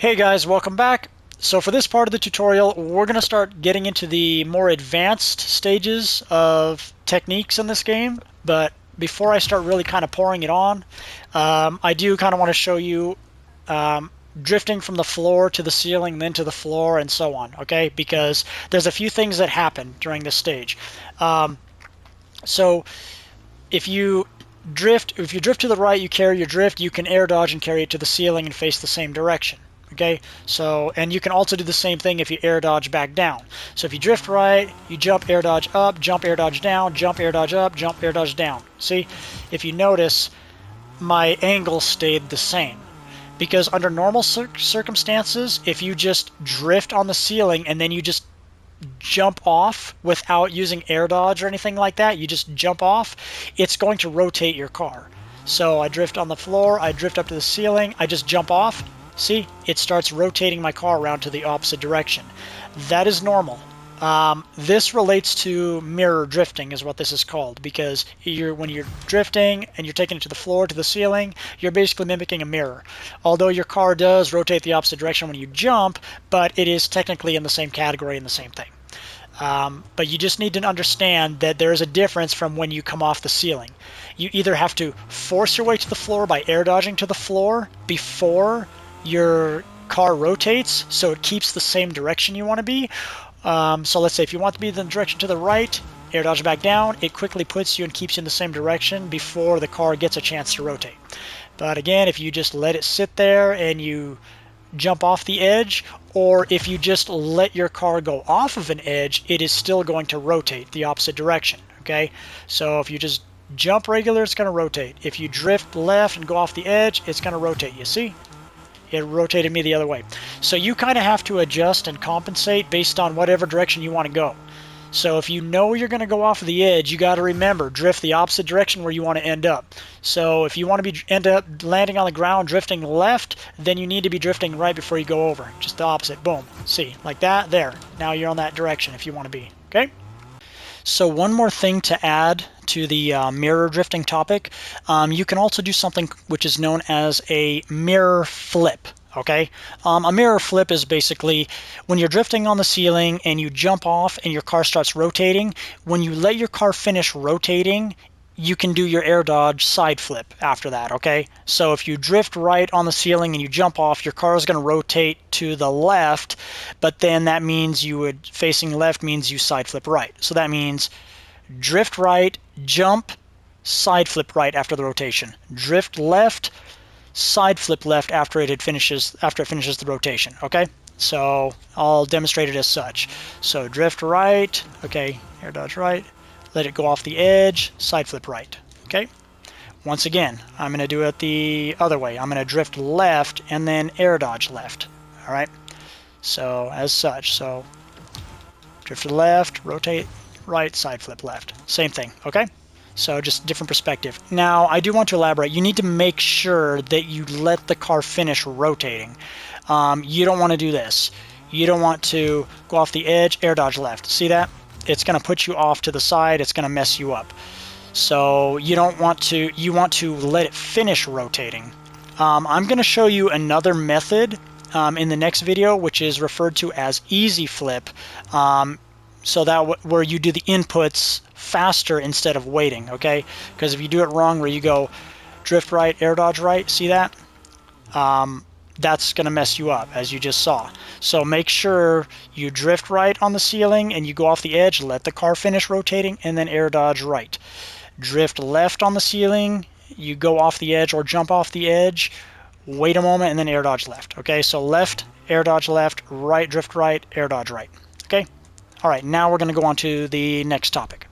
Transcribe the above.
Hey guys, welcome back. So for this part of the tutorial, we're going to start getting into the more advanced stages of techniques in this game. But before I start really kind of pouring it on, I do kind of want to show you drifting from the floor to the ceiling, then to the floor, and so on, okay? Because there's a few things that happen during this stage. So if you drift to the right, you carry your drift, you can air dodge and carry it to the ceiling and face the same direction. Okay, so, and you can also do the same thing if you air dodge back down. So if you drift right, you jump, air dodge up, jump, air dodge down, jump, air dodge up, jump, air dodge down. See, if you notice, my angle stayed the same. Because under normal circumstances, if you just drift on the ceiling and then you just jump off without using air dodge or anything like that, you just jump off, it's going to rotate your car. So I drift on the floor, I drift up to the ceiling, I just jump off. See, it starts rotating my car around to the opposite direction. That is normal. This relates to mirror drifting is what this is called, because when you're drifting and you're taking it to the floor, to the ceiling, you're basically mimicking a mirror. Although your car does rotate the opposite direction when you jump, but it is technically in the same category and the same thing. But you just need to understand that there is a difference from when you come off the ceiling. You either have to force your way to the floor by air dodging to the floor before your car rotates, so it keeps the same direction you want to be. So let's say if you want to be in the direction to the right, air dodge back down, it quickly puts you and keeps you in the same direction before the car gets a chance to rotate. But again, if you just let it sit there and you jump off the edge, or if you just let your car go off of an edge, it is still going to rotate the opposite direction. Okay, so if you just jump regular, it's going to rotate. If you drift left and go off the edge, it's going to rotate. You see? It rotated me the other way. So you kind of have to adjust and compensate based on whatever direction you want to go. So if you know you're going to go off of the edge, you got to remember, drift the opposite direction where you want to end up. So if you want to end up landing on the ground drifting left, then you need to be drifting right before you go over. Just the opposite. Boom. See, like that, there. Now you're on that direction if you want to be. Okay? So one more thing to add to the mirror drifting topic, you can also do something which is known as a mirror flip. Okay, a mirror flip is basically when you're drifting on the ceiling and you jump off and your car starts rotating. When you let your car finish rotating, you can do your air dodge side flip after that. Okay, so if you drift right on the ceiling and you jump off, your car is going to rotate to the left, but then that means facing left means you side flip right. So that means drift right, jump, side flip right after the rotation. Drift left, side flip left after it finishes the rotation. Okay, so I'll demonstrate it as such. So drift right, okay, air dodge right, let it go off the edge, side flip right. Okay, once again, I'm going to do it the other way. I'm going to drift left and then air dodge left. All right, so as such, so drift to the left, rotate right, side flip left. Same thing. Okay, so just different perspective. Now I do want to elaborate. You need to make sure that you let the car finish rotating. You don't want to do this. You don't want to go off the edge, air dodge left. See that? It's going to put you off to the side. It's going to mess you up. So you don't want to. You want to let it finish rotating. I'm going to show you another method in the next video, which is referred to as easy flip. So that where you do the inputs faster instead of waiting. Okay, because if you do it wrong, where you go drift right, air dodge right, see that? That's going to mess you up, as you just saw. So make sure you drift right on the ceiling and you go off the edge, let the car finish rotating, and then air dodge right. Drift left on the ceiling, you go off the edge or jump off the edge, wait a moment, and then air dodge left. Okay, so left, air dodge left, right, drift right, air dodge right. Okay? All right, now we're going to go on to the next topic.